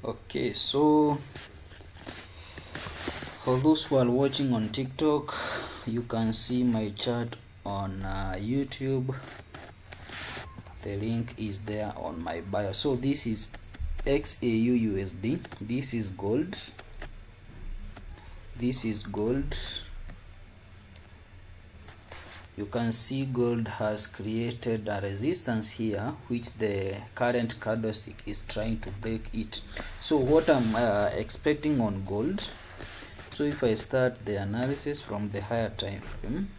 Okay, so for those who are watching on TikTok, you can see my chart on YouTube. The link is there on my bio. So this is Xauusd. This is gold. This is gold. You can see gold has created a resistance here, which the current candlestick is trying to break it. So what I'm expecting on gold, so if I start the analysis from the higher time frame,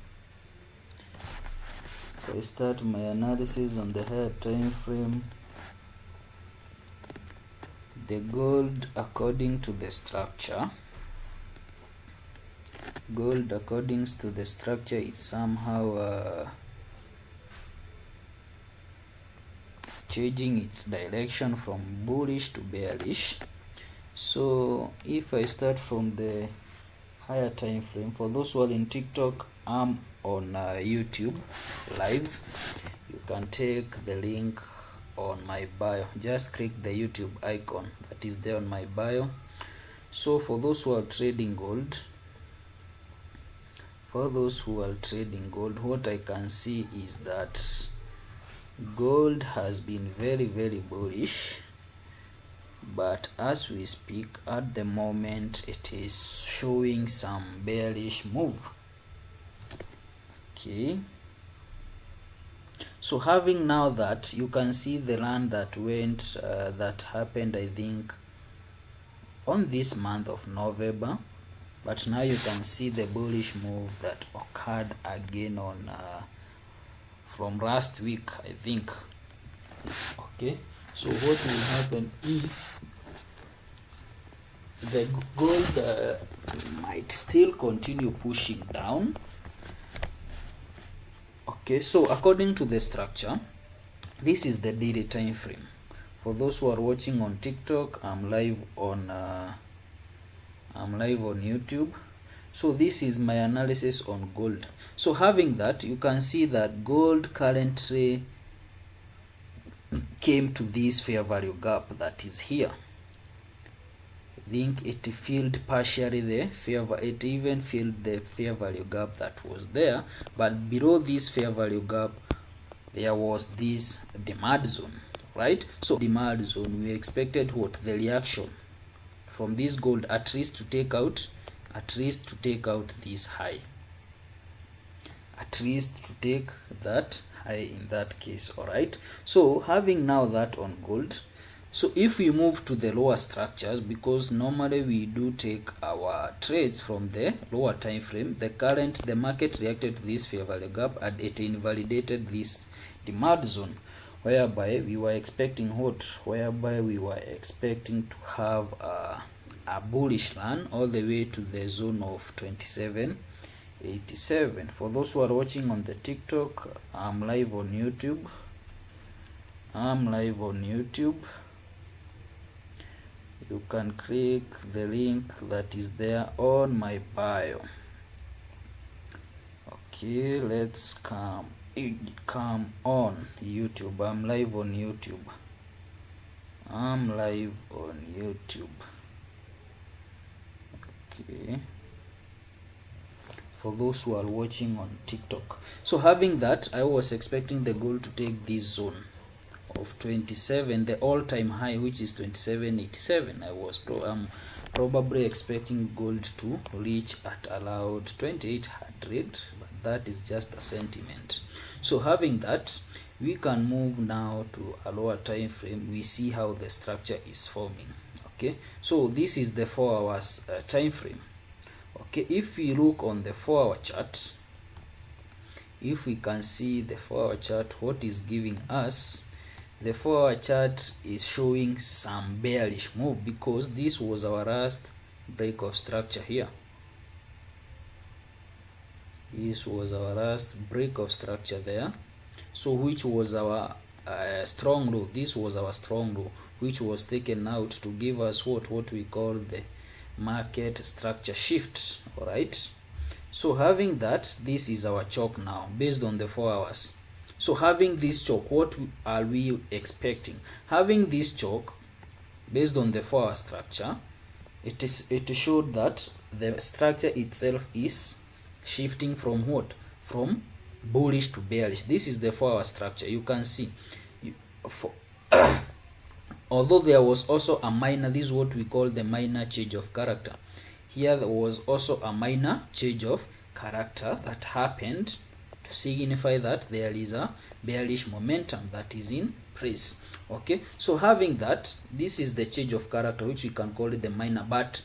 if I start my analysis on the higher time frame, the gold according to the structure, gold according to the structure is somehow changing its direction from bullish to bearish. So if I start from the higher time frame, for those who are in TikTok, I'm on YouTube live. You can take the link on my bio. Just click the YouTube icon that is there on my bio. So for those who are trading gold, what I can see is that gold has been very bullish, but as we speak at the moment it is showing some bearish move. Okay, so having now that, you can see the run that went that happened, I think, on this month of November. But now you can see the bullish move that occurred again on from last week, I think. Okay, so what will happen is the gold might still continue pushing down. Okay, so according to the structure, this is the daily time frame. For those who are watching on TikTok, I'm live on YouTube. So this is my analysis on gold. So having that, you can see that gold currently came to this fair value gap that is here. I think it filled partially the it even filled the fair value gap that was there, but below this fair value gap there was this demand zone, right? So demand zone, we expected what? The reaction from this gold at least to take out this high, at least to take that high in that case. All right, so having now that on gold, so if we move to the lower structures, because normally we do take our trades from the lower time frame, the market reacted to this fair value gap and it invalidated this demand zone, whereby we were expecting to have a bullish run all the way to the zone of 27.87. For those who are watching on the TikTok, I'm live on YouTube. You can click the link that is there on my bio. Okay, let's come on YouTube. I'm live on YouTube. Okay, for those who are watching on TikTok. So having that, I was expecting the gold to take this zone of 27, the all-time high, which is 27.87. I'm probably expecting gold to reach at around 2800, but that is just a sentiment. So having that, we can move now to a lower time frame. We see how the structure is forming. Okay, so this is the 4 hours time frame. Okay, if we look on the 4-hour chart, if we can see the 4-hour chart, what is giving us, the 4-hour chart is showing some bearish move, because this was our last break of structure here. This was our last break of structure there. So which was our strong low. This was our strong low, which was taken out to give us what we call the market structure shift. All right, so having that, this is our choke now based on the 4 hours. So having this choke, what are we expecting? Having this choke, based on the 4-hour structure, it showed that the structure itself is shifting from what? From bullish to bearish. This is the 4-hour structure. You can see although there was also a minor, this is what we call the minor change of character. Here there was also a minor change of character that happened to signify that there is a bearish momentum that is in place. Okay, so having that, this is the change of character, which we can call it the minor. But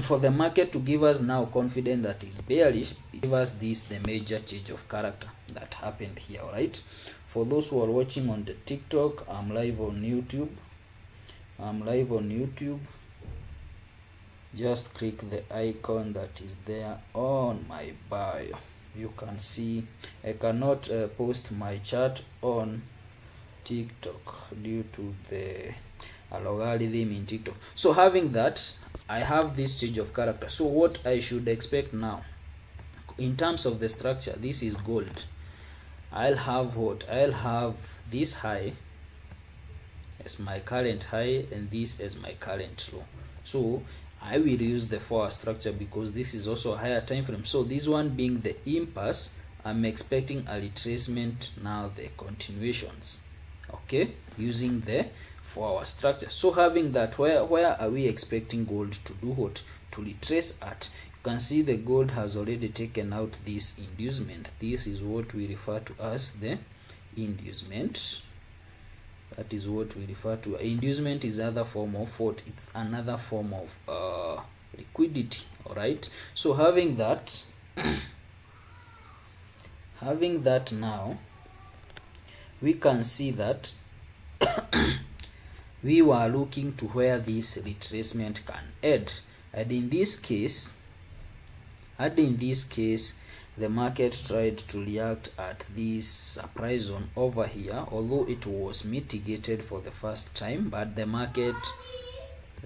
for the market to give us now confidence that is bearish, give us this, the major change of character that happened here. All right, for those who are watching on the TikTok, I'm live on YouTube. Just click the icon that is there on my bio. You can see I cannot post my chat on TikTok due to the algorithm in TikTok. So having that, I have this change of character. So what I should expect now in terms of the structure, this is gold. I'll have what? I'll have this high as my current high and this as my current low. So I will use the 4-hour structure because this is also a higher time frame. So this one being the impasse, I'm expecting a retracement, now the continuations. Okay, using the 4-hour structure. So having that, where are we expecting gold to do what? To retrace at? You can see the gold has already taken out this inducement. This is what we refer to as the inducement. That is what we refer to. Inducement is another form of what? It's another form of liquidity. All right, so having that having that now, we can see that we were looking to where this retracement can end, and in this case the market tried to react at this surprise zone over here, although it was mitigated for the first time, but the market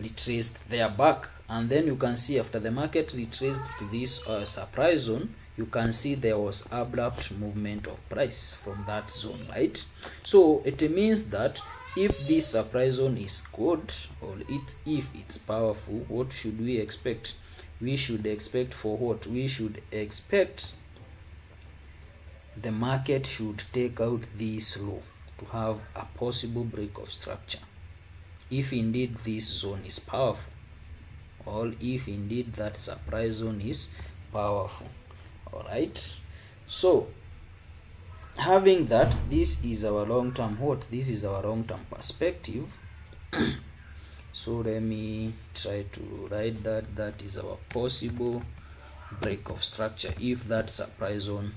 retraced their back. And then you can see after the market retraced to this surprise zone, you can see there was abrupt movement of price from that zone, right? So it means that if this surprise zone is good, or if it's powerful, what should we expect? We should expect for what? We should expect the market should take out this low to have a possible break of structure, if indeed this zone is powerful, or if indeed that surprise zone is powerful. All right, so having that, this is our long-term what? This is our long-term perspective. So let me try to write that. That is our possible break of structure if that surprise zone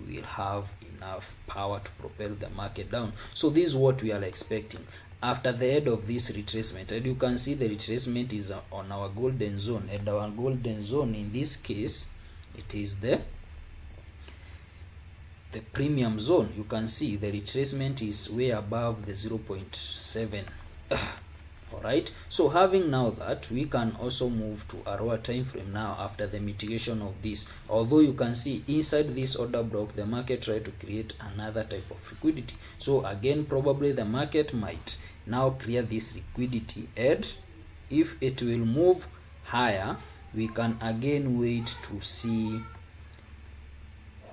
will have enough power to propel the market down. So this is what we are expecting after the end of this retracement. And you can see the retracement is on our golden zone, and our golden zone in this case, it is the premium zone. You can see the retracement is way above the 0.7. All right, so having now that, we can also move to a lower time frame now after the mitigation of this. Although you can see inside this order block, the market tried to create another type of liquidity. So again, probably the market might now clear this liquidity, and if it will move higher, we can again wait to see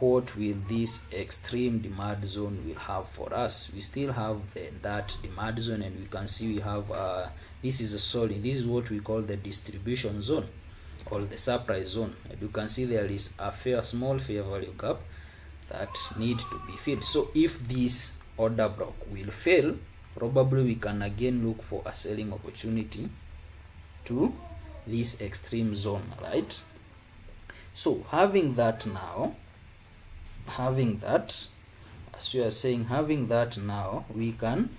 what will this extreme demand zone will have for us. We still have that demand zone, and we can see we have this is a solid, this is what we call the distribution zone or the surprise zone, and you can see there is a small fair value gap that need to be filled. So if this order block will fail, probably we can again look for a selling opportunity to this extreme zone, right? So having that now, having that, as we are saying, having that now, we can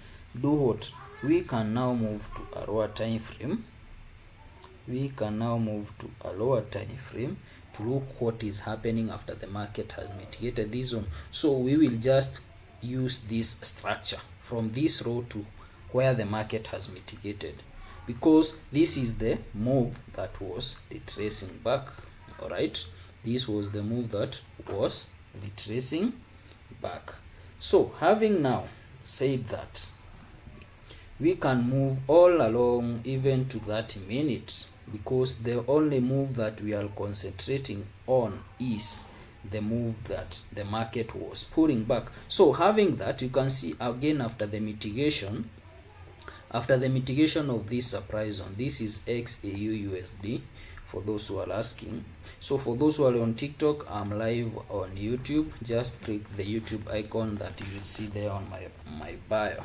do what? We can now move to a lower time frame. We can now move to a lower time frame to look what is happening after the market has mitigated this zone. So we will just use this structure from this row to where the market has mitigated, because this is the move that was retracing back. All right, this was the move that was retracing back. So having now said that, we can move all along even to 30 minutes, because the only move that we are concentrating on is the move that the market was pulling back. So having that, you can see again after the mitigation of this supply zone, this is Xauusd for those who are asking. So for those who are on TikTok, I'm live on YouTube. Just click the YouTube icon that you will see there on my bio.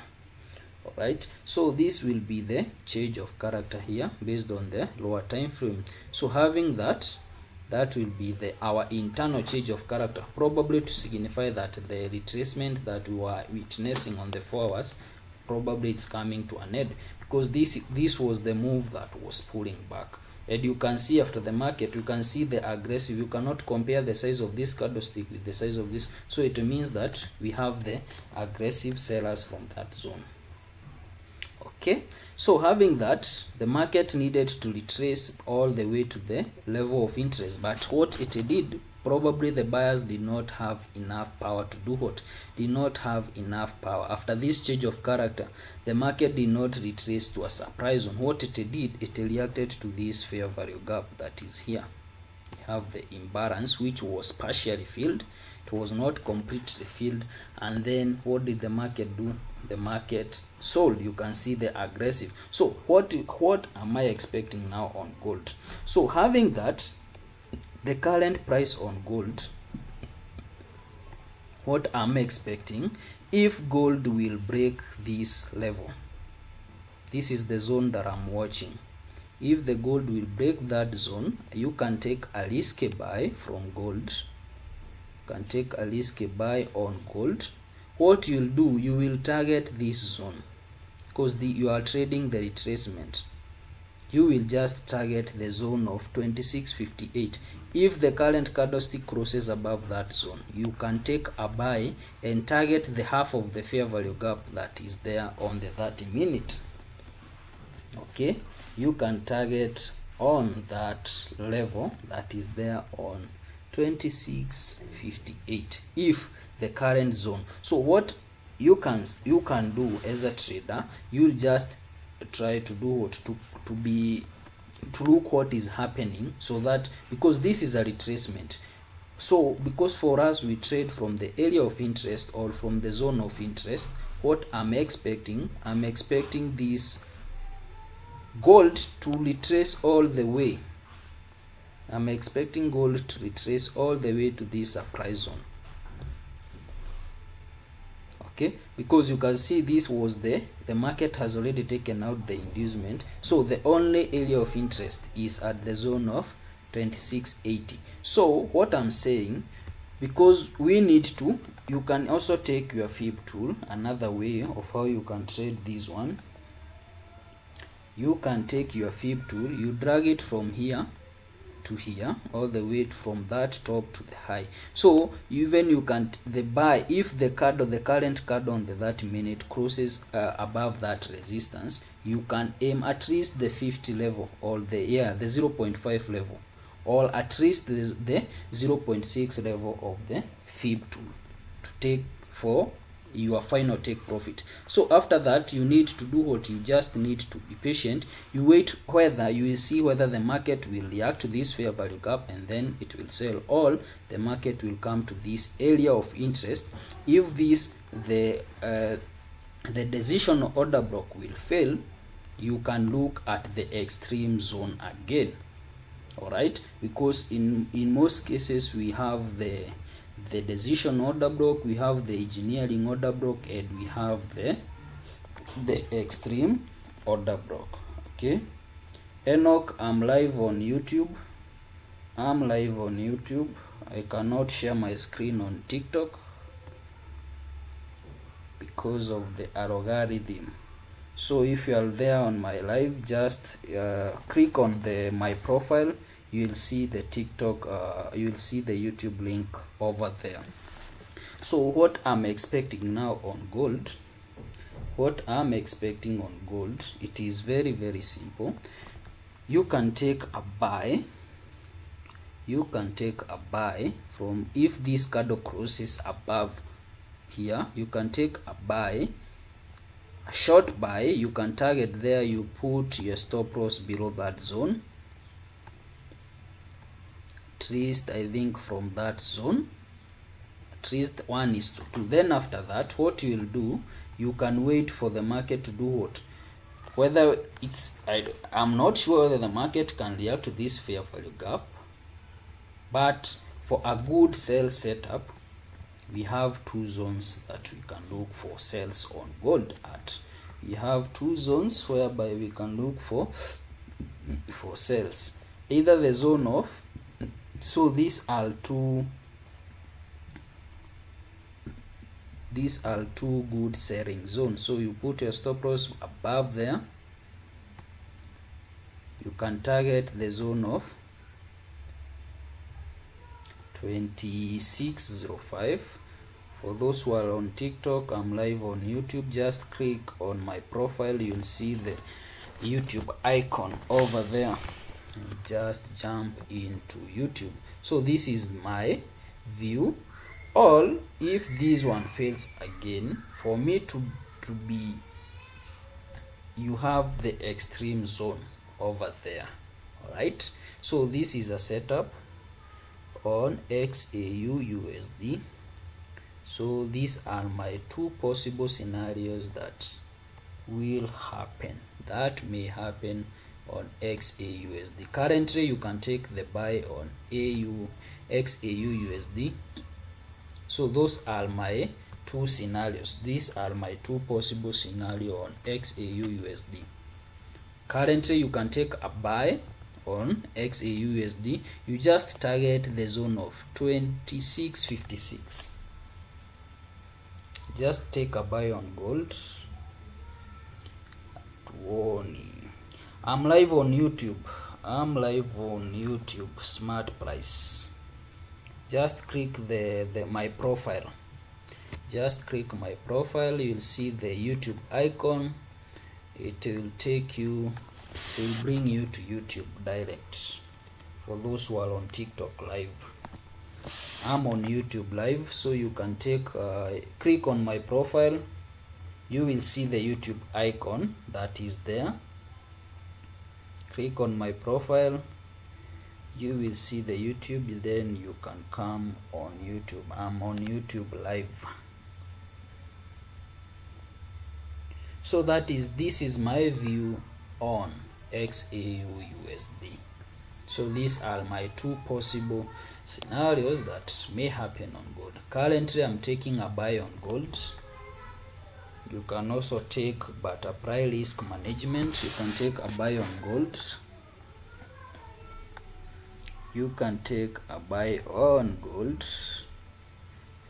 Alright, so this will be the change of character here based on the lower time frame. So having that will be our internal change of character, probably to signify that the retracement that we were witnessing on the 4 hours, probably it's coming to an end, because this was the move that was pulling back. And you can see after the market, you can see the aggressive. You cannot compare the size of this candlestick with the size of this, so it means that we have the aggressive sellers from that zone. Okay, so having that, the market needed to retrace all the way to the level of interest, but what it did, probably the buyers did not have enough power to do what? Did not have enough power. After this change of character, the market did not retrace to a supply zone. What it did, it reacted to this fair value gap that is here. We have the imbalance, which was partially filled. It was not completely filled. And then what did the market do? The market sold. You can see the aggressive. So what am I expecting now on gold? So having that, the current price on gold, what I'm expecting, if gold will break this level, this is the zone that I'm watching. If the gold will break that zone, you can take a risky buy from gold. You can take a risky buy on gold. What you'll do, you will target this zone, because you are trading the retracement. You will just target the zone of 26.58. If the current candlestick crosses above that zone, you can take a buy and target the half of the fair value gap that is there on the 30 minute. Okay, you can target on that level that is there on 26.58 if the current zone. So what you can do as a trader, you'll just try to do what to look what is happening, so that, because this is a retracement, so because for us we trade from the area of interest or from the zone of interest, what I'm expecting this gold to retrace all the way. I'm expecting gold to retrace all the way to this supply zone. Okay, because you can see this was the market has already taken out the inducement, so the only area of interest is at the zone of 26.80. so what I'm saying, because we need to, you can also take your fib tool. Another way of how you can trade this one, you can take your fib tool, you drag it from here to here, all the way from that top to the high. So even you can the buy, if the current candle on the 30 minute crosses above that resistance, you can aim at least the 50 level or the 0.5 level, or at least the 0.6 level of the fib tool to take for your final take profit. So after that, you need to do what? You just need to be patient. You wait whether you will see whether the market will react to this fair value gap, and then it will sell, or the market will come to this area of interest. If this the decision order block will fail, you can look at the extreme zone again. All right, because in most cases we have the decision order block, we have the engineering order block, and we have the extreme order block. Okay, Enoch, I'm live on YouTube. I cannot share my screen on TikTok because of the algorithm. So if you are there on my live, just click on my profile. You'll see the TikTok, you'll see the YouTube link over there. So what I'm expecting now on gold, it is very, very simple. You can take a buy. From, if this candle crosses above here, you can take a buy a short buy, you can target there, you put your stop loss below that zone, at least I think from that zone, at least 1:2. Then after that, what you will do, you can wait for the market to do what? Whether it's, I'm not sure whether the market can react to this fair value gap, but for a good sell setup, we have two zones that we can look for sells on gold at. We have two zones whereby we can look for sales. Either the zone of, so these are two good selling zones. So you put your stop loss above there. You can target the zone of 2605. For those who are on TikTok, I'm live on YouTube. Just click on my profile, you'll see the YouTube icon over there. Just jump into YouTube. So this is my view. Or if this one fails again, for me to be, you have the extreme zone over there. All right, so this is a setup on XAUUSD. So these are my two possible scenarios that will happen, that may happen on XAUUSD. Currently you can take the buy on XAUUSD. So those are my two scenarios. These are my two possible scenarios on XAUUSD. Currently you can take a buy on XAUUSD. You just target the zone of 2656. Just take a buy on gold. I'm live on YouTube. Smart price. Just click my profile. Just click my profile. You'll see the YouTube icon. It will take you, it will bring you to YouTube direct. For those who are on TikTok live, I'm on YouTube live, so you can take click on my profile. You will see the YouTube icon that is there. Click on my profile, you will see the YouTube, then you can come on YouTube. I'm on YouTube live. So this is my view on XAUUSD. So these are my two possible scenarios that may happen on gold. Currently I'm taking a buy on gold. You can also take, but apply risk management. You can take a buy on gold. You can take a buy on gold,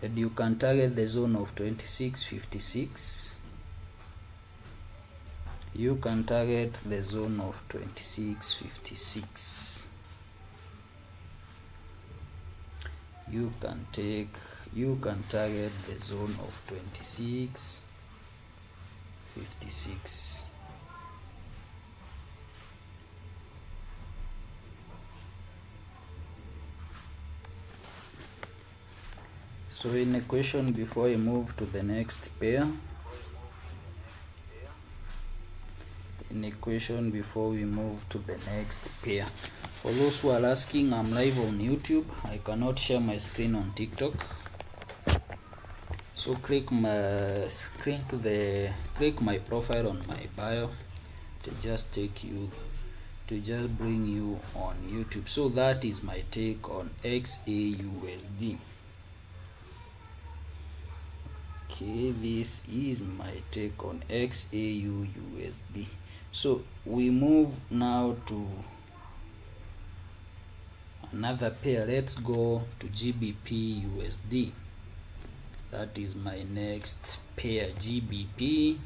and you can target the zone of 2656. You can target the zone of 2656. You can target the zone of 2656. So in a question before I move to the next pair, before we move to the next pair, for those who are asking, I'm live on YouTube. I cannot share my screen on TikTok. So click my profile on my bio to just take you to just bring you on YouTube. So that is my take on XAUSD. Okay, this is my take on XAUUSD. So we move now to another pair. Let's go to Gbpusd. That is my next pair, Gbpusd.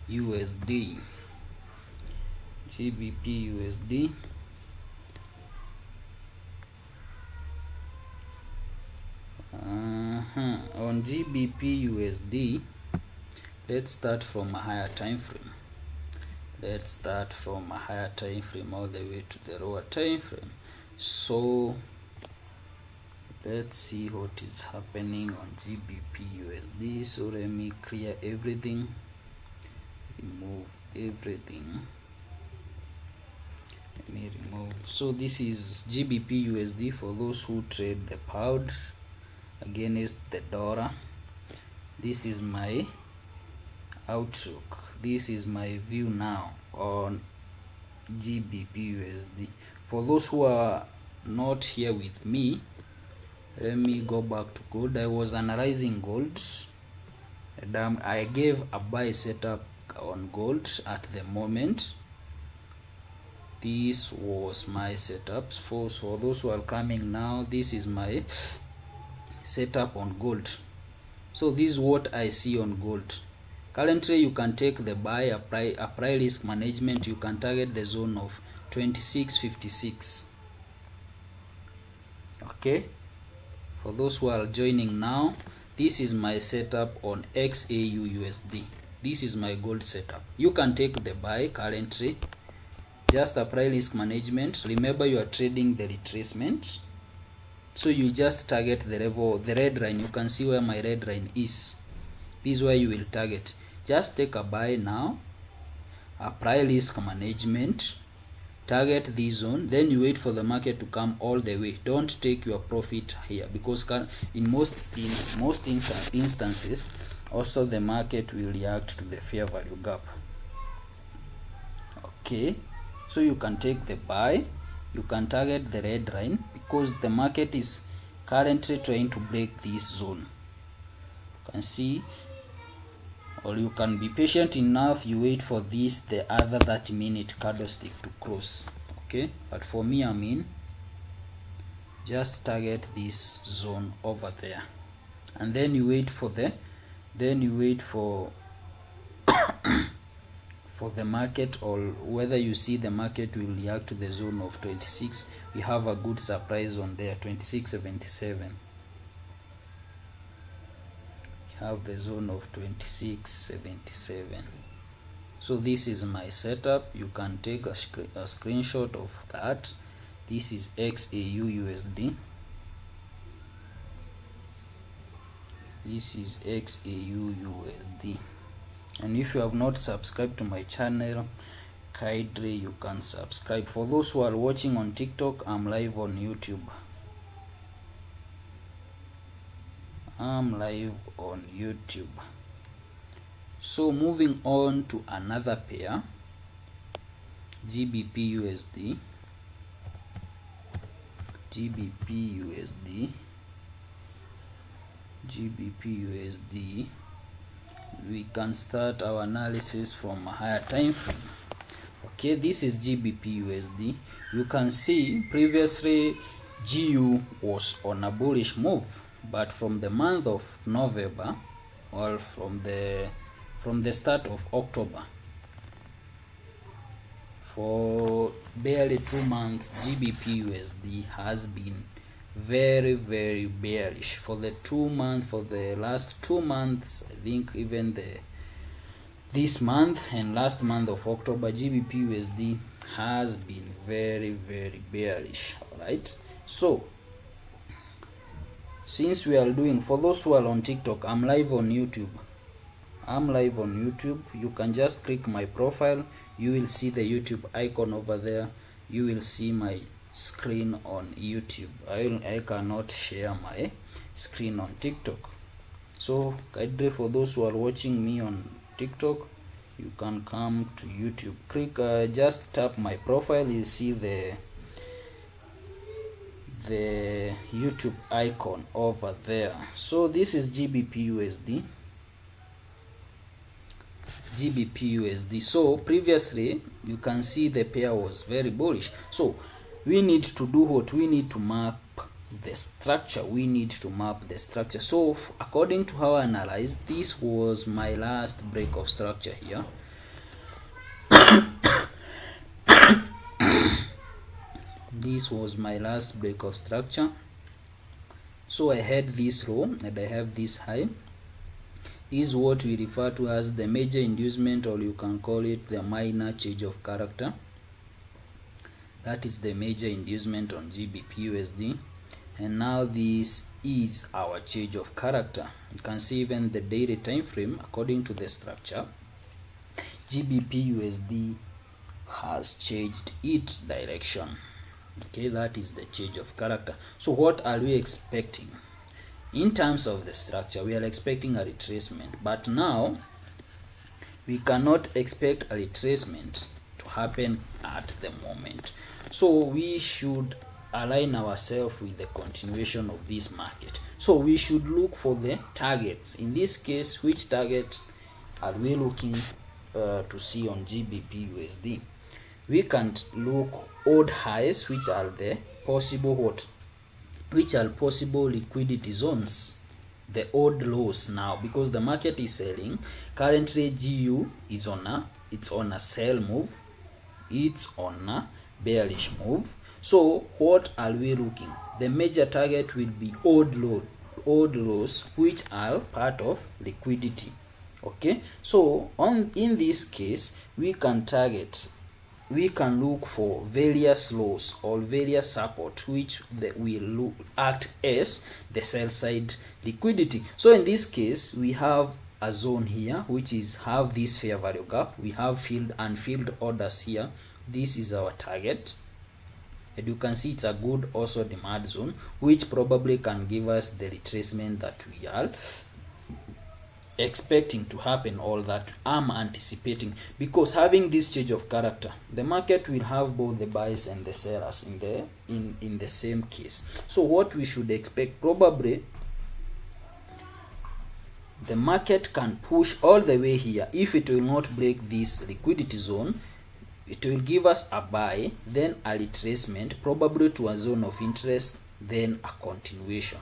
Gbpusd. On Gbpusd, let's start from a higher time frame. Let's start from a higher time frame all the way to the lower time frame. So let's see what is happening on Gbpusd. So let me clear everything, remove everything. Let me remove. So this is Gbpusd for those who trade the pound against the dollar. This is my outlook, this is my view now on Gbpusd. For those who are not here with me, let me go back to gold. I was analyzing gold and I gave a buy setup on gold at the moment. This was my setups. For those who are coming now, this is my setup on gold. So this is what I see on gold. Currently you can take the buy, apply risk management. You can target the zone of 26.56. okay, for those who are joining now, this is my setup on Xauusd. This is my gold setup. You can take the buy currently, just apply risk management. Remember, you are trading the retracement, so you just target the level, the red line. You can see where my red line is. This is where you will target. Just take a buy now, apply risk management, target this zone, then you wait for the market to come all the way. Don't take your profit here, because in most instances also the market will react to the fair value gap. Okay, so you can take the buy, you can target the red line, because the market is currently trying to break this zone. You can see, or you can be patient enough, you wait for this, the other 30-minute candlestick to cross. Okay, but for me, I mean, just target this zone over there, and then you wait for the for the market, or whether you see the market will react to the zone of 26. We have a good surprise on there, 26.77. Have the zone of 26.77. so this is my setup. You can take a screenshot of that. This is Xauusd. This is Xauusd, and if you have not subscribed to my channel, kindly you can subscribe. For those who are watching on TikTok, I'm live on YouTube. I'm live on YouTube. So moving on to another pair, Gbpusd. We can start our analysis from a higher time frame. Okay, this is Gbpusd. You can see previously GU was on a bullish move, but from the month of November, or from the start of October, for barely 2 months, Gbpusd has been very bearish. For the last 2 months, I think even this month and last month of October, Gbpusd has been very bearish. All right, so since we are doing, for those who are on TikTok, I'm live on YouTube. You can just click my profile, you will see the YouTube icon over there. You will see my screen on YouTube. I cannot share my screen on TikTok. So kindly, for those who are watching me on TikTok, you can come to YouTube. Click, just tap my profile, you see the YouTube icon over there. So this is Gbpusd. So previously you can see the pair was very bullish. So we need to do what? We need to map the structure. So according to how I analyzed, this was my last break of structure here. This was my last break of structure. So I had this low and I have this high. Is what we refer to as the major inducement, or you can call it the minor change of character. That is the major inducement on Gbpusd. and now this is our change of character. You can see even the daily time frame according to the structure. Gbpusd has changed its direction. Okay, that is the change of character. So what are we expecting? In terms of the structure, we are expecting a retracement, but now we cannot expect a retracement to happen at the moment. So we should align ourselves with the continuation of this market. So we should look for the targets. In this case, which targets are we looking to see on Gbpusd? We can look old highs, which are the possible possible liquidity zones, the old lows now, because the market is selling. Currently GU is on a sell move, it's on a bearish move. So what are we looking? The major target will be old lows, which are part of liquidity. Okay, so in this case, we can look for various lows or various support which will act as the sell side liquidity. So in this case, we have a zone here which is have this fair value gap. We have filled and filled orders here. This is our target, and you can see it's a good also demand zone, which probably can give us the retracement that we are expecting to happen, or that I'm anticipating, because having this change of character, the market will have both the buyers and the sellers in the same case. So what we should expect, probably the market can push all the way here. If it will not break this liquidity zone, it will give us a buy, then a retracement, probably to a zone of interest, then a continuation.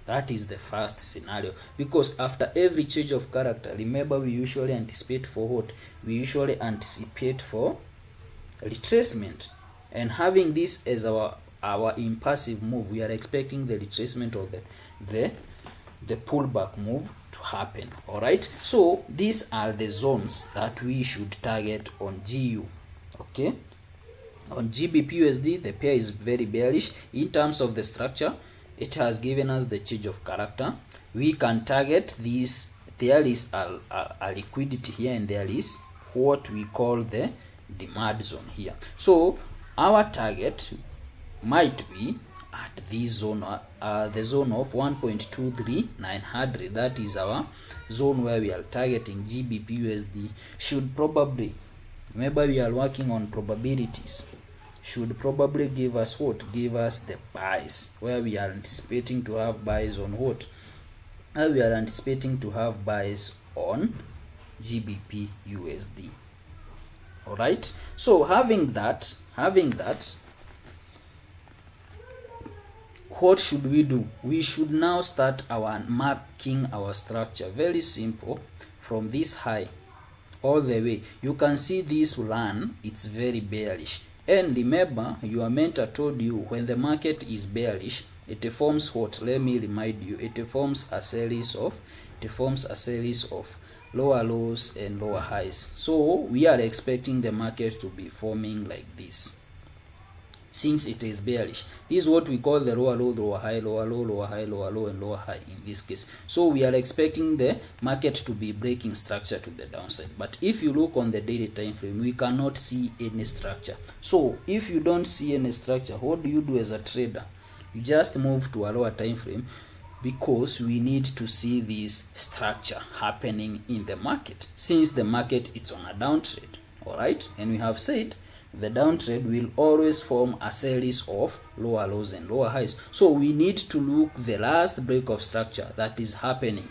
That is the first scenario, because after every change of character, remember, we usually anticipate for what? We usually anticipate for retracement, and having this as our impulsive move, we are expecting the retracement of the pullback move to happen. All right, so these are the zones that we should target on GU. Okay, on Gbpusd, the pair is very bearish. In terms of the structure, it has given us the change of character. We can target this. There is a liquidity here, and there is what we call the demand zone here. So our target might be at this zone, the zone of 1.23900. That is our zone where we are targeting. Gbpusd should probably, remember, we are working on probabilities, should probably give us what? Give us the buys, where we are anticipating to have buys on what? We are anticipating to have buys on Gbpusd. All right, so having that, what should we do? We should now start marking our structure. Very simple. From this high all the way, you can see this run, it's very bearish. And remember, your mentor told you, when the market is bearish, it forms what? Let me remind you, it forms a series of lower lows and lower highs. So we are expecting the market to be forming like this. Since it is bearish, this is what we call the lower low, lower high, lower low, lower high, lower low, and lower high in this case. So we are expecting the market to be breaking structure to the downside. But if you look on the daily time frame, we cannot see any structure. So if you don't see any structure, what do you do as a trader? You just move to a lower time frame, because we need to see this structure happening in the market, since the market is on a downtrend. All right, and we have said the downtrend will always form a series of lower lows and lower highs. So we need to look the last break of structure that is happening,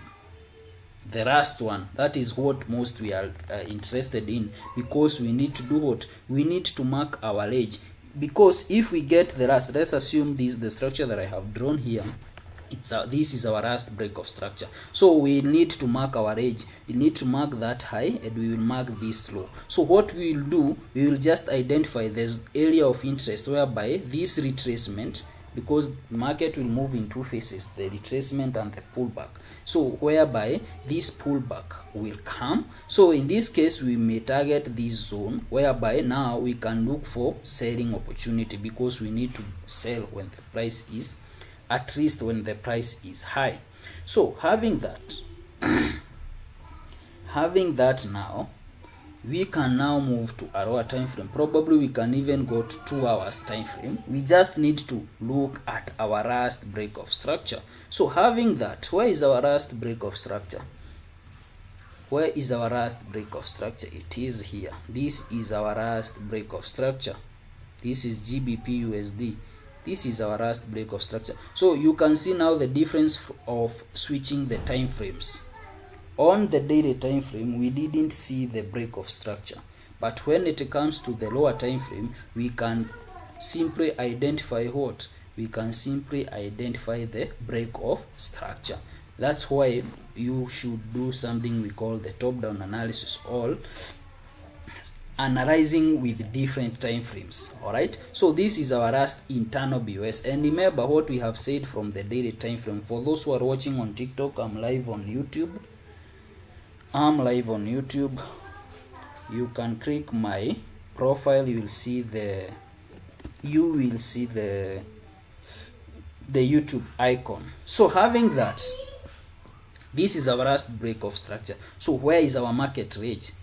the last one. That is what most we are interested in, because we need to do what? We need to mark our edge, because if we get the last, let's assume this, the structure that I have drawn here, this is our last break of structure. So we need to mark our edge. We need to mark that high, and we will mark this low. So what we will do, we will just identify this area of interest whereby this retracement, because market will move in two phases, the retracement and the pullback. So whereby this pullback will come. So in this case, we may target this zone, whereby now we can look for selling opportunity, because we need to sell when the price is at least when the price is high. So having that having that now, we can now move to a lower time frame. Probably we can even go to 2 hours time frame. We just need to look at our last break of structure. So having that, where is our last break of structure? Where is our last break of structure? It is here. This is our last break of structure. This is Gbpusd. This is our last break of structure. So you can see now the difference of switching the time frames. On the daily time frame, we didn't see the break of structure, but when it comes to the lower time frame, we can simply identify what? We can simply identify the break of structure. That's why you should do something we call the top-down analysis, or analyzing with different time frames. All right, so this is our last internal BOS, and remember what we have said from the daily time frame. For those who are watching on TikTok, I'm live on YouTube. You can click my profile. You will see the YouTube icon. So having that, this is our last break of structure. So where is our market rate?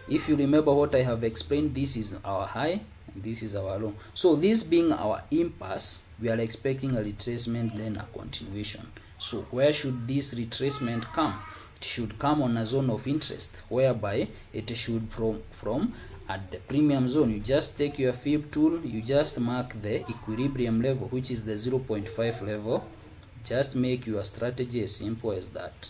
If you remember what I have explained, this is our high and this is our low. So this being our impasse, we are expecting a retracement, then a continuation. So where should this retracement come? It should come on a zone of interest, whereby it should from at the premium zone. You just take your fib tool, you just mark the equilibrium level, which is the 0.5 level. Just make your strategy as simple as that.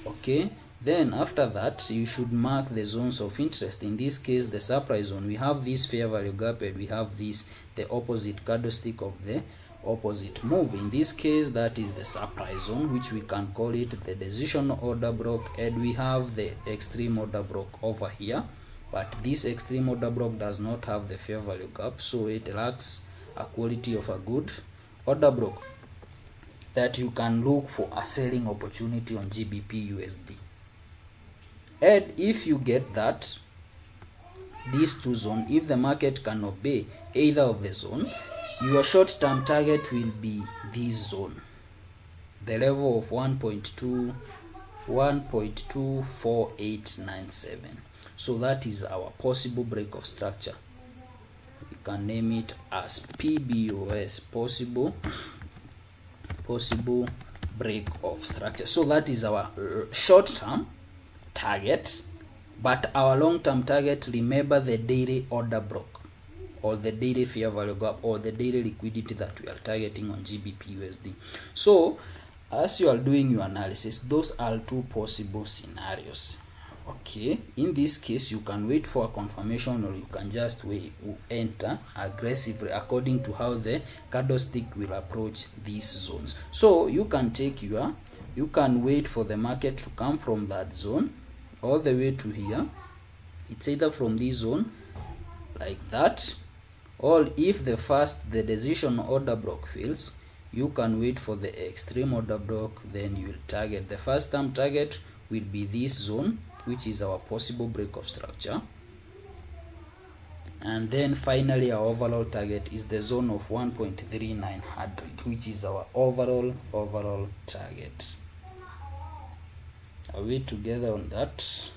Okay, then after that, you should mark the zones of interest. In this case, the supply zone. We have this fair value gap, and we have this, the opposite candlestick of the opposite move. In this case, that is the supply zone, which we can call it the decision order block, and we have the extreme order block over here. But this extreme order block does not have the fair value gap, so it lacks a quality of a good order block that you can look for a selling opportunity on Gbpusd. And if you get that, these two zones, if the market can obey either of the zone, your short-term target will be this zone, the level of 1.24897. So that is our possible break of structure. We can name it as PBOS, possible break of structure. So that is our short-term target, but our long-term target, remember the daily order block, or the daily fair value gap, or the daily liquidity that we are targeting on Gbpusd. So as you are doing your analysis, those are two possible scenarios. Okay, in this case, you can wait for a confirmation, or you can just enter aggressively according to how the candlestick will approach these zones. So you can wait for the market to come from that zone all the way to here. It's either from this zone like that, or if the decision order block fails, you can wait for the extreme order block, then you will target. The first term target will be this zone, which is our possible break of structure, and then finally our overall target is the zone of 1.3900, which is our overall target. Are we together on that?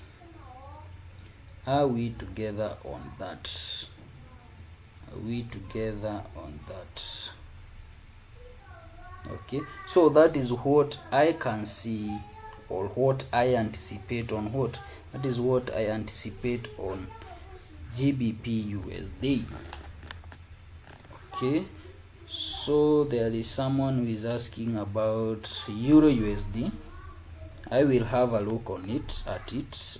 Are we together on that? Are we together on that? Okay, so that is what I can see, or what I anticipate on what? That is what I anticipate on Gbpusd. Okay, so there is someone who is asking about Eurusd. I will have a look on it.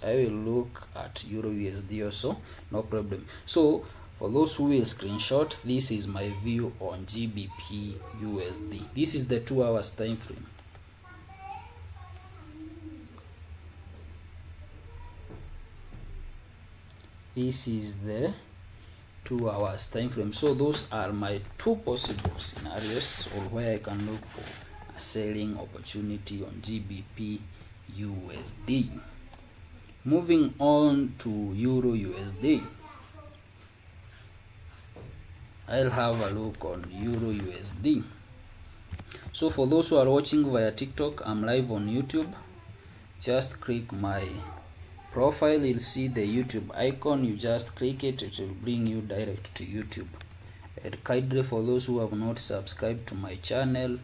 I will look at Eurusd also, no problem. So for those who will screenshot, this is my view on Gbpusd. This is the 2 hours time frame. This is the 2 hours time frame. So those are my two possible scenarios, or where I can look for a selling opportunity on Gbpusd. Moving on to Eurusd, I'll have a look on Eurusd. So for those who are watching via TikTok, I'm live on YouTube. Just click my profile, you'll see the YouTube icon. You just click it, it will bring you direct to YouTube. And kindly, for those who have not subscribed to my channel,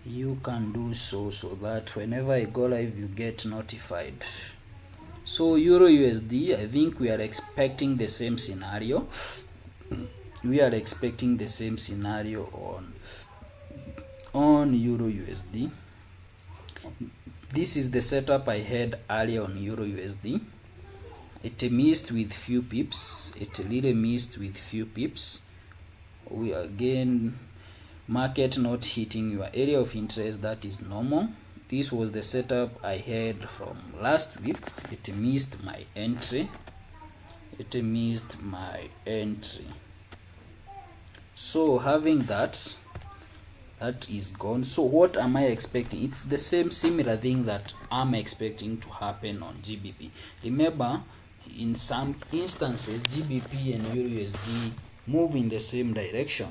you can do so that whenever I go live you get notified. So Euro USD, I think we are expecting the same scenario. We are expecting the same scenario on Euro USD. This is the setup I had earlier on Euro USD. It missed with few pips. It really missed with few pips. We again, market not hitting your area of interest, that is normal. This was the setup I had from last week. It missed my entry. It missed my entry. So having that is gone. So what am I expecting? It's the similar thing that I'm expecting to happen on GBP. Remember, in some instances GBP and EURUSD move in the same direction.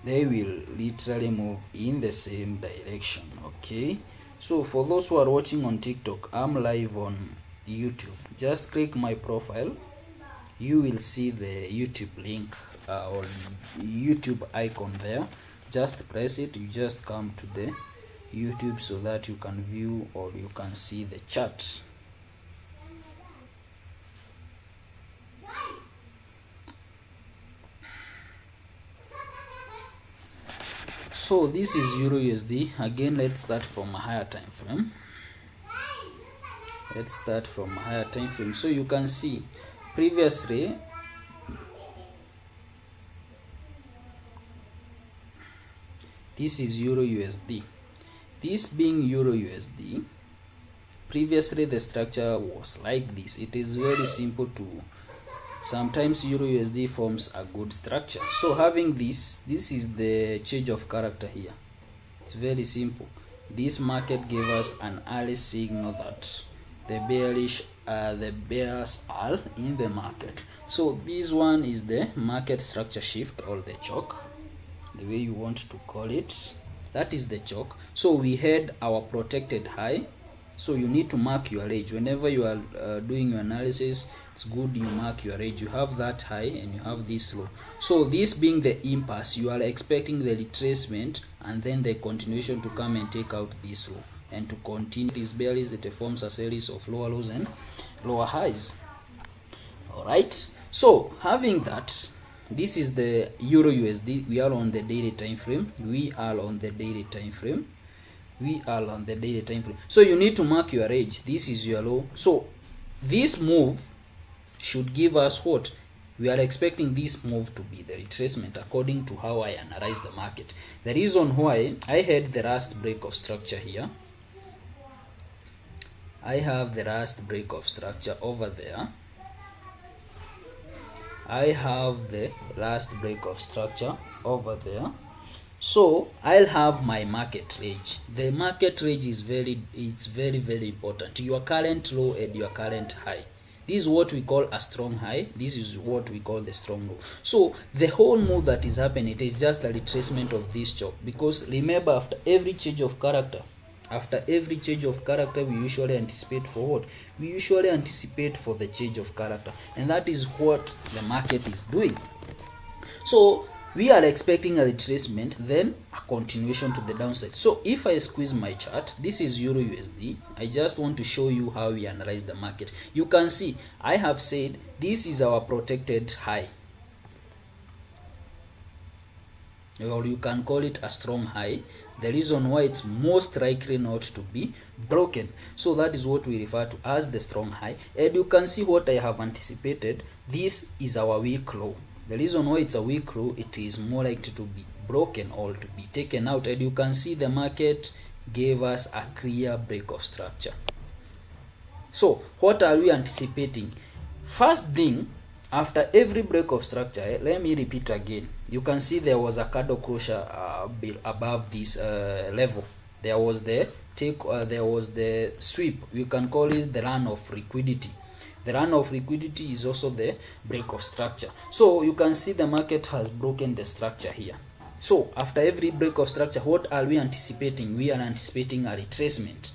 They will literally move in the same direction. Okay, so for those who are watching on TikTok, I'm live on YouTube. Just click my profile, you will see the YouTube link or YouTube icon there. Just press it, you just come to the YouTube so that you can view or you can see the charts. So this is Euro USD. Again, let's start from a higher time frame. Let's start from a higher time frame. So you can see previously this is Euro USD. This being Euro USD, previously the structure was like this. It is very simple to, sometimes Euro USD forms a good structure. So having this is the change of character here. It's very simple. This market gave us an early signal that the bears are in the market. So this one is the market structure shift or the choke, the way you want to call it. That is the choke. So we had our protected high. So you need to mark your range whenever you are doing your analysis. It's good you mark your range. You have that high and you have this low. So this being the impasse, you are expecting the retracement and then the continuation to come and take out this low and to continue. This bearish, it forms a series of lower lows and lower highs. All right, so having that, this is the Euro USD. We are on the daily time frame. We are on the daily time frame. So you need to mark your range. This is your low. So this move should give us what? We are expecting this move to be the retracement according to how I analyze the market. The reason why I had the last break of structure here, I have the last break of structure over there. I have the last break of structure over there. So I'll have my market range. The market range is very important. Your current low and your current high. This is what we call a strong high. This is what we call the strong low. So the whole move that is happening, it is just a retracement of this choke. Because remember, after every change of character, we usually anticipate for what? We usually anticipate for the change of character. And that is what the market is doing. So we are expecting a retracement, then a continuation to the downside. So if I squeeze my chart, this is Euro USD. I just want to show you how we analyze the market. You can see I have said this is our protected high, or you can call it a strong high. The reason why it's most likely not to be broken. So that is what we refer to as the strong high. And you can see what I have anticipated. This is our weak low. The reason why it's a weak low, it is more likely to be broken or to be taken out. And you can see the market gave us a clear break of structure. So what are we anticipating? First thing, after every break of structure, let me repeat again. You can see there was a candle closure above this level. There was the sweep. You can call it the run of liquidity. The run of liquidity is also the break of structure. So you can see the market has broken the structure here. So after every break of structure, what are we anticipating? We are anticipating a retracement,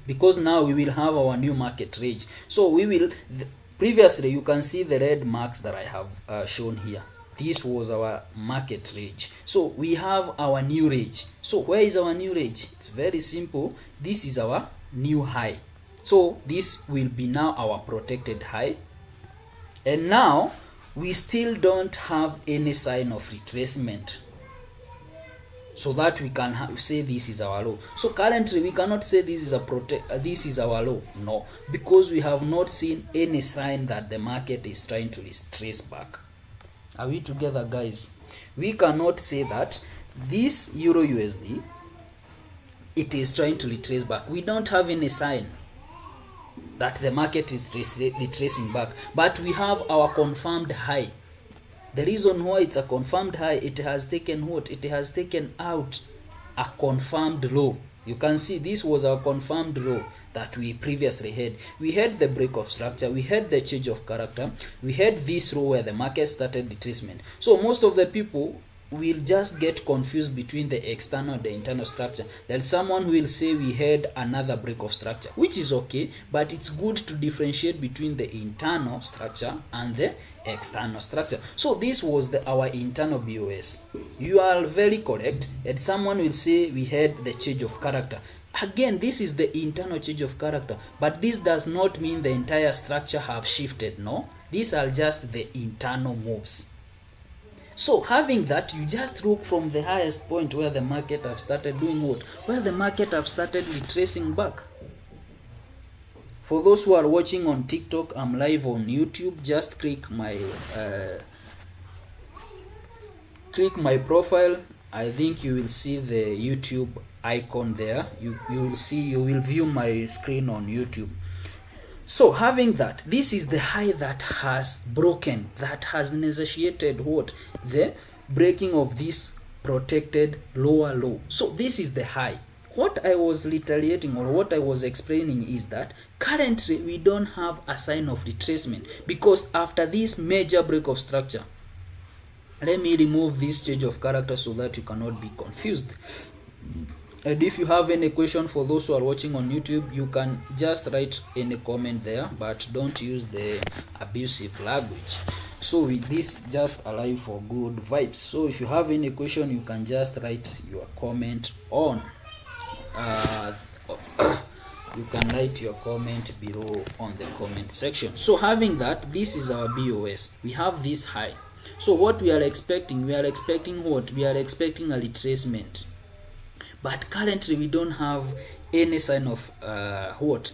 because now we will have our new market range. So we will, previously you can see the red marks that I have shown here. This was our market range. So we have our new range. So where is our new range? It's very simple. This is our new high. So this will be now our protected high. And now we still don't have any sign of retracement, so that we can say this is our low. So currently we cannot say this is this is our low. No, because we have not seen any sign that the market is trying to retrace back. Are we together, guys? We cannot say that this Euro USD, it is trying to retrace back. We don't have any sign that the market is retracing back, but we have our confirmed high. The reason why it's a confirmed high, it has taken what? It has taken out a confirmed low. You can see this was our confirmed low that we previously had. We had the break of structure, we had the change of character, we had this low where the market started retracement. So most of the people will just get confused between the external and the internal structure. Then someone will say we had another break of structure, which is okay, but it's good to differentiate between the internal structure and the external structure. So this was our internal BOS. You are very correct. And someone will say we had the change of character. Again, this is the internal change of character, but this does not mean the entire structure have shifted. No, these are just the internal moves. So having that, you just look from the highest point where the market have started doing what? Where the market have started retracing back. For those who are watching on TikTok, I'm live on YouTube. Just click my profile. I think you will see the YouTube icon there. You will view my screen on YouTube. So having that, this is the high that has broken, that has negotiated what? The breaking of this protected lower low. So this is the high. What I was retaliating, or what I was explaining, is that currently we don't have a sign of retracement, because after this major break of structure, let me remove this change of character so that you cannot be confused. And if you have any question, for those who are watching on YouTube, you can just write in a comment there, but don't use the abusive language. So with this, just allow for good vibes. So if you have any question, you can just write your comment on you can write your comment below on the comment section. So having that, this is our BOS. We have this high. So what we are expecting, what? We are expecting a retracement. But currently we don't have any sign of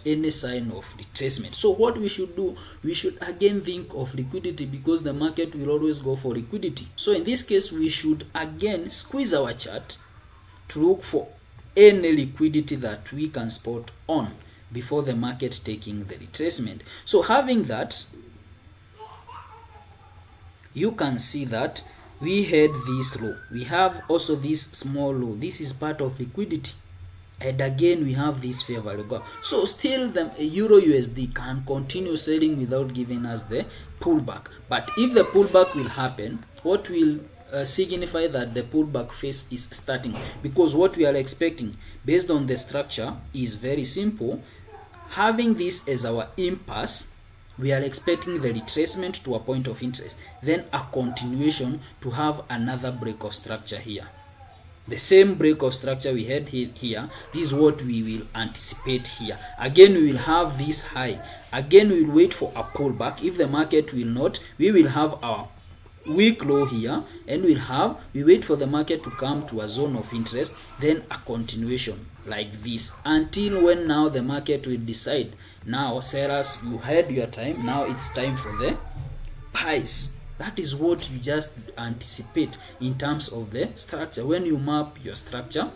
any sign of retracement. So what we should do, we should again think of liquidity, because the market will always go for liquidity. So in this case, we should again squeeze our chart to look for any liquidity that we can spot on before the market taking the retracement. So having that, you can see that we had this low. We have also this small low. This is part of liquidity. And again, we have this fair value gap. So still the Euro USD can continue selling without giving us the pullback. But if the pullback will happen, what will signify that the pullback phase is starting? Because what we are expecting based on the structure is very simple. Having this as our impasse, we are expecting the retracement to a point of interest, then a continuation to have another break of structure here. The same break of structure we had here, this is what we will anticipate here. Again, we will have this high. Again, we will wait for a pullback. If the market will not, we will have our weak low here, and we wait for the market to come to a zone of interest, then a continuation like this, until when now the market will decide, now sellers, you had your time, now it's time for the buys. That is what you just anticipate in terms of the structure when you map your structure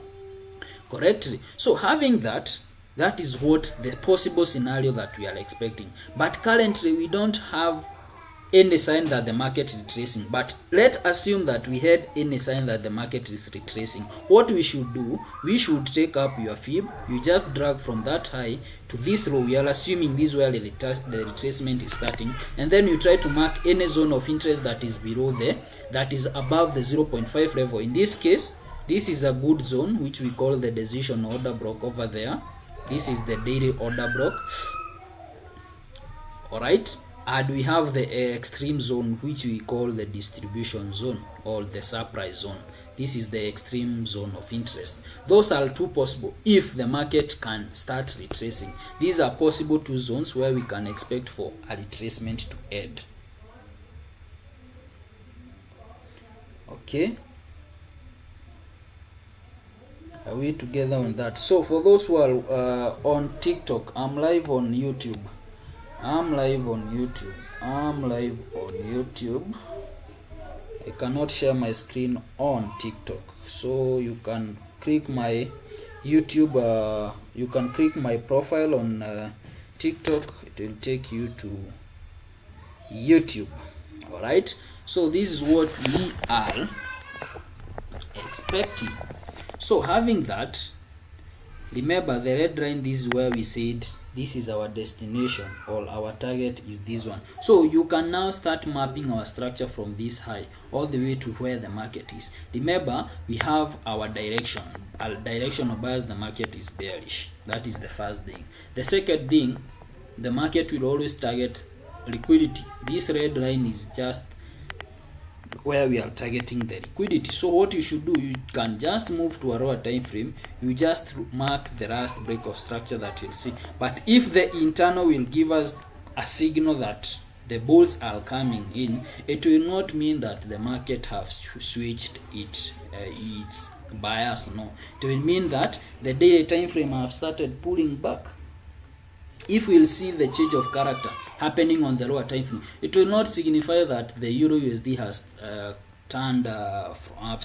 correctly. So having that, that is what the possible scenario that we are expecting. But currently we don't have any sign that the market is retracing. But let's assume that we had any sign that the market is retracing. What we should do, we should take up your fib. You just drag from that high to this row. We are assuming this is where the retracement is starting, and then you try to mark any zone of interest that is below there, that is above the 0.5 level. In this case, this is a good zone, which we call the decision order block over there. This is the daily order block. All right. And we have the extreme zone, which we call the distribution zone or the surprise zone. This is the extreme zone of interest. Those are two possible if the market can start retracing. These are possible two zones where we can expect for a retracement to end. Okay. Are we together on that? So for those who are on TikTok, I'm live on YouTube. I'm live on YouTube. I cannot share my screen on TikTok, so you can click my YouTube. You can click my profile on TikTok. It will take you to YouTube. All right. So this is what we are expecting. So having that, remember the red line. This is where we said this is our destination or our target is this one. So you can now start mapping our structure from this high all the way to where the market is. Remember, we have our direction. Our direction of bias, the market is bearish. That is the first thing. The second thing, the market will always target liquidity. This red line is just where we are targeting the liquidity. So what you should do, you can just move to a lower time frame. You just mark the last break of structure that you'll see. But if the internal will give us a signal that the bulls are coming in, it will not mean that the market has switched its bias. No, it will mean that the daily time frame have started pulling back. If we'll see the change of character happening on the lower time frame, it will not signify that the Euro-USD has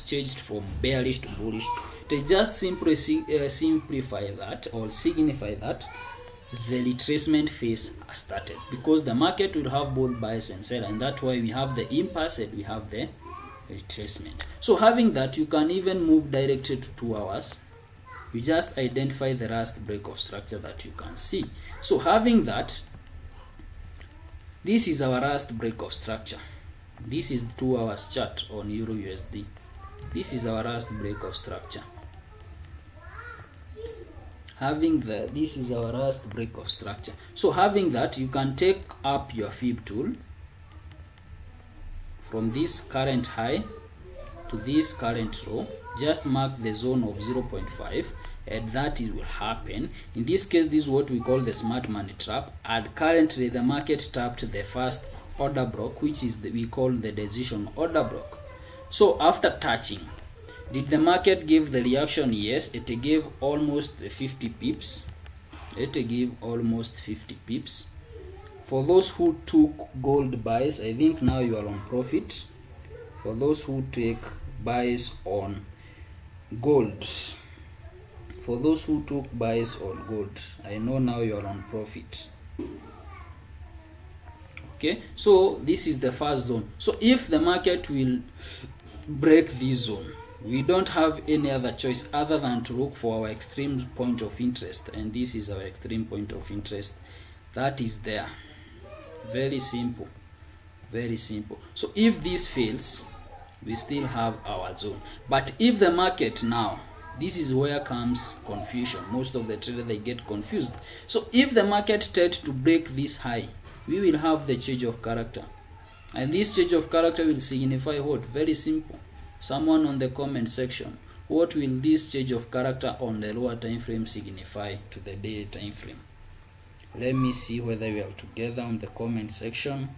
changed from bearish to bullish. It just simply simplify that or signify that the retracement phase has started, because the market will have both buyers and sellers, and that's why we have the impasse and we have the retracement. So having that, you can even move directly to 2 hours. You just identify the last break of structure that you can see. So having that, this is our last break of structure. This is 2 hours chart on Euro-USD. This is our last break of structure. Having that, this is our last break of structure. So having that, you can take up your fib tool from this current high to this current low. Just mark the zone of 0.5, and that it will happen. In this case, this is what we call the smart money trap, and currently the market tapped the first order block, which is we call the decision order block. So after touching, did the market give the reaction? Yes, it gave almost 50 pips. It gave almost 50 pips. For those who took gold buys, I think now you are on profit. For those who take buys on gold, for those who took buys on gold, I know now you are on profit. Okay, so this is the first zone. So if the market will break this zone, we don't have any other choice other than to look for our extreme point of interest, and this is our extreme point of interest. That is there. Very simple, very simple. So if this fails, we still have our zone. But if the market now, this is where comes confusion. Most of the traders, they get confused. So if the market tried to break this high, we will have the change of character, and this change of character will signify what? Very simple. Someone on the comment section, what will this change of character on the lower time frame signify to the daily time frame? Let me see whether we are together on the comment section.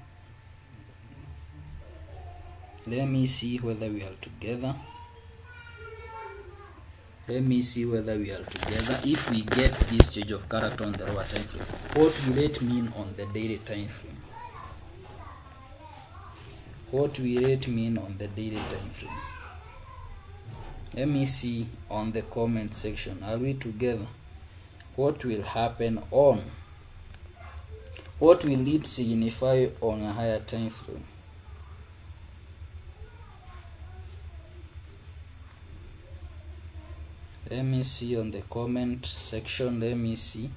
Let me see whether we are together. Let me see whether we are together. If we get this change of character on the lower time frame, what will it mean on the daily time frame? What will it mean on the daily time frame? Let me see on the comment section. Are we together? What will happen on what will it signify on a higher time frame? Let me see on the comment section. Let me see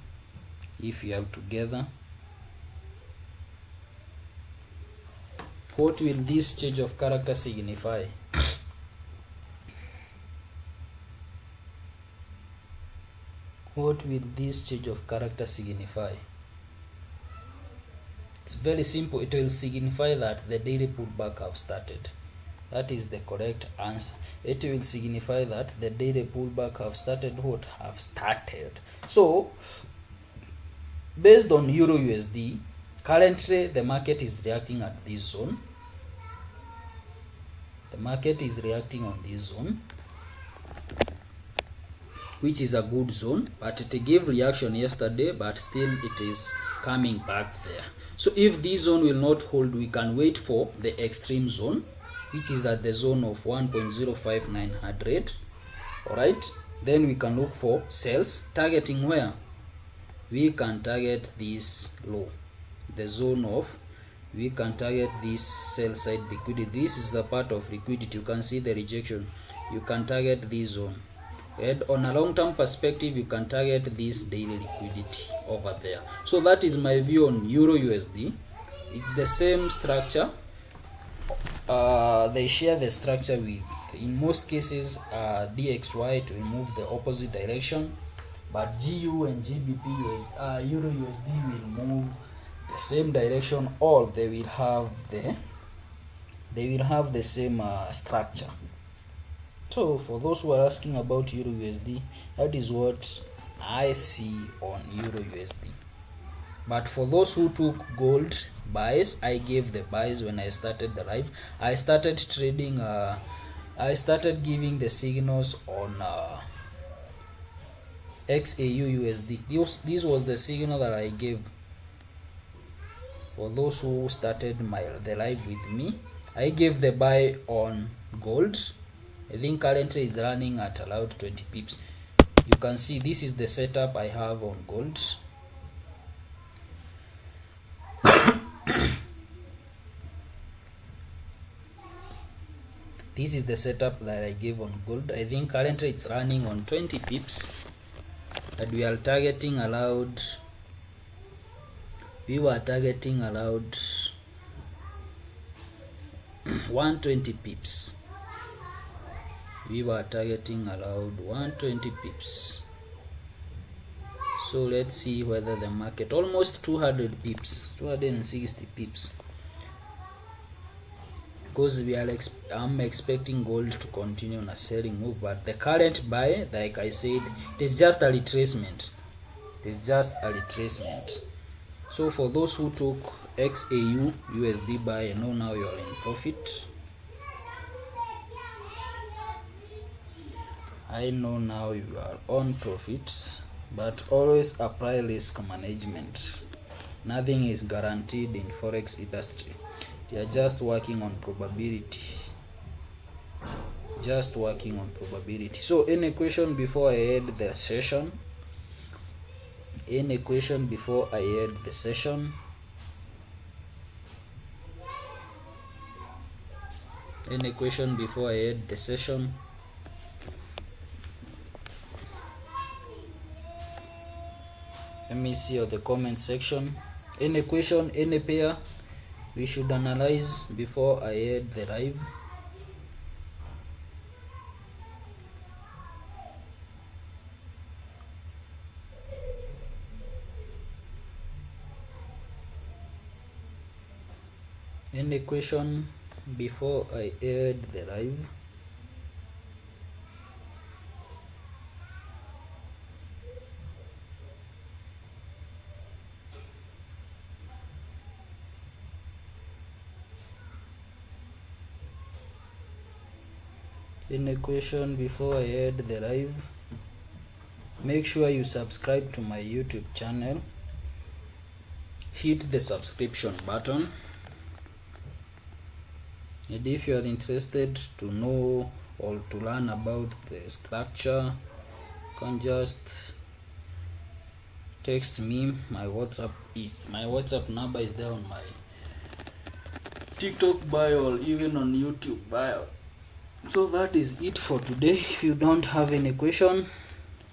if you have together. What will this change of character signify? What will this change of character signify? It's very simple. It will signify that the daily pullback have started. That is the correct answer. It will signify that the daily pullback have started. What have started? So based on Euro USD, currently the market is reacting at this zone. The market is reacting on this zone, which is a good zone, but it gave reaction yesterday, but still it is coming back there. So if this zone will not hold, we can wait for the extreme zone, which is at the zone of 1.05900. all right, then we can look for sales targeting where we can target this low, the zone of, we can target this sell side liquidity. This is the part of liquidity. You can see the rejection. You can target this zone, and on a long-term perspective you can target this daily liquidity over there. So that is my view on Euro USD. It's the same structure. They share the structure with, in most cases, DXY to move the opposite direction, but GU and GBP Euro USD will move the same direction, or they will have the same structure. So for those who are asking about Euro USD, that is what I see on Euro USD. But for those who took gold buys, I gave the buys when I started the live. I started trading, I started giving the signals on XAU USD. This was the signal that I gave for those who started the live with me. I gave the buy on gold. I think currently is running at about 20 pips. You can see this is the setup I have on gold. This is the setup that I gave on gold. I think currently it's running on 20 pips, and we are targeting allowed. We were targeting allowed 120 pips. We were targeting allowed 120 pips. So let's see whether the market, almost 200 pips, 260 pips, because I'm expecting gold to continue on a selling move, but the current buy, like I said, it is just a retracement. It is just a retracement. So for those who took XAU USD buy, I know now you are in profit. I know now you are on profit, but always apply risk management. Nothing is guaranteed in Forex industry. They are just working on probability. Just working on probability. So any question before I end the session? Any question before I end the session? Any question before I end the session? Let me see on the comment section. Any question, any pair we should analyze before I end the live? Any question before I end the live? Any question before I end the live? Make sure you subscribe to my YouTube channel. Hit the subscription button. And if you are interested to know or to learn about the structure, you can just text me. My WhatsApp number is there on my TikTok bio or even on YouTube bio. So that is it for today. If you don't have any question,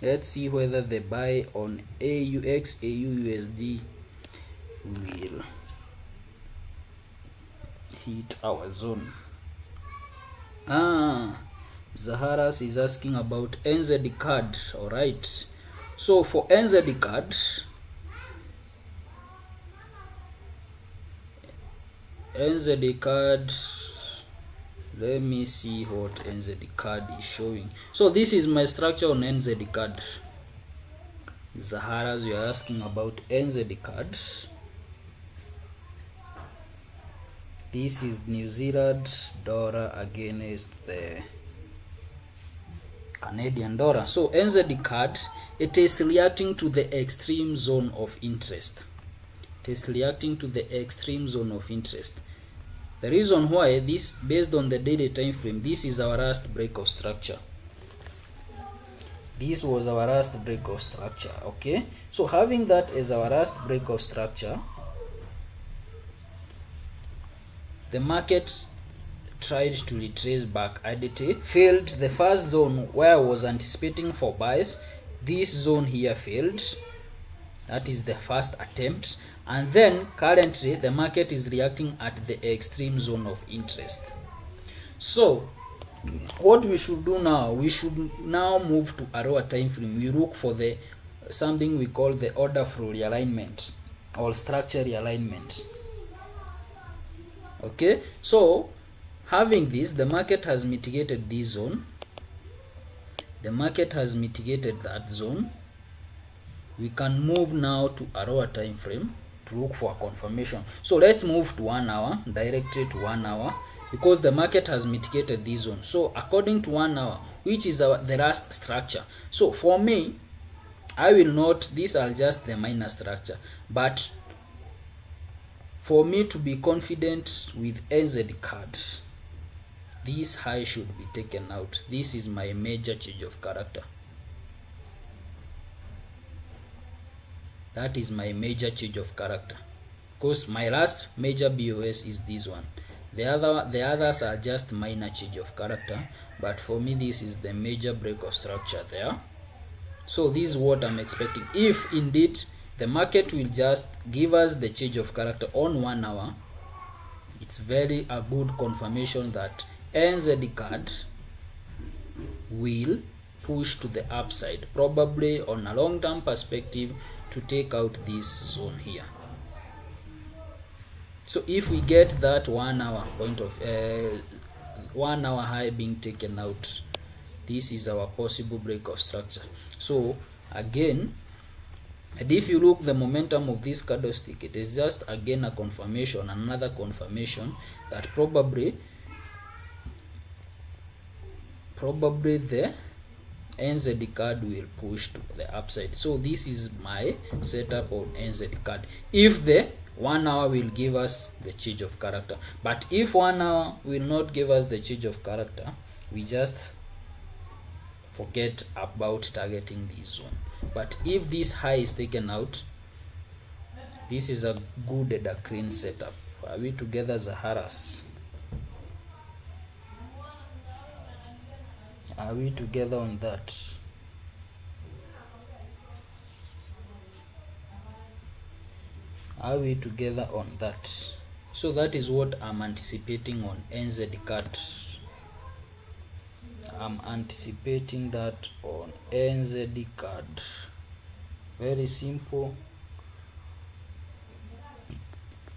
let's see whether the buy on AUX AUUSD will hit our zone. Zaharas is asking about NZ card. All right, so for NZ card, let me see what NZ card is showing. So this is my structure on NZ card. Zaharas, you are asking about NZ card. This is New Zealand dollar against the Canadian dollar. So NZ card, it is reacting to the extreme zone of interest. It is reacting to the extreme zone of interest. The reason why this, based on the daily time frame, this is our last break of structure. This was our last break of structure. Okay, so having that as our last break of structure, the market tried to retrace back at it, failed the first zone where I was anticipating for buys. This zone here failed. That is the first attempt. And then currently the market is reacting at the extreme zone of interest. So what we should do now, we should now move to a lower time frame. We look for the something we call the order flow realignment or structure realignment. Okay, so having this, the market has mitigated this zone. The market has mitigated that zone. We can move now to a lower time frame to look for a confirmation. So let's move to 1 hour, directly to 1 hour, because the market has mitigated this zone. So according to 1 hour, which is the last structure. So for me, I will not, these are just the minor structure, but for me to be confident with NZ card, this high should be taken out. This is my major change of character. That is my major change of character, because my last major BOS is this one. The others are just minor change of character, but for me this is the major break of structure there. So this is what I'm expecting. If indeed the market will just give us the change of character on 1 hour, it's very a good confirmation that NZ card will push to the upside, probably on a long-term perspective, to take out this zone here. So if we get that 1 hour point of 1 hour high being taken out, this is our possible break of structure. So again, and if you look the momentum of this candlestick, it is just again a confirmation, another confirmation that probably the NZ card will push to the upside. So this is my setup on NZ card. If the 1 hour will give us the change of character, but if 1 hour will not give us the change of character, we just forget about targeting this zone. But if this high is taken out, this is a good and a clean setup. Are we together, Zaharas? Are we together on that? Are we together on that? So that is what I'm anticipating on NZ card. I'm anticipating that on NZ card. Very simple.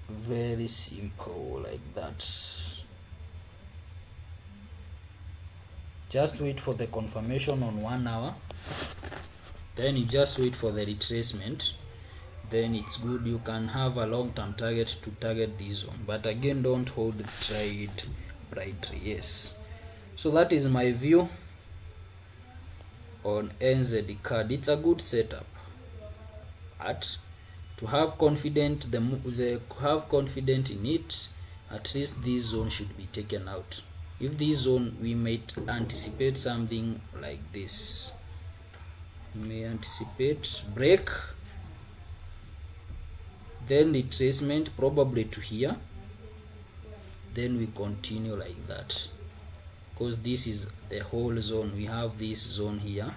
Very simple, like that. Just wait for the confirmation on 1 hour. Then you just wait for the retracement. Then it's good. You can have a long-term target to target this zone. But again, don't hold the trade blindly. Yes. So that is my view on NZ card. It's a good setup. At to have confident have confidence in it, at least this zone should be taken out. If this zone, we might anticipate something like this. We may anticipate break then retracement probably to here, then we continue like that, because this is the whole zone. We have this zone here,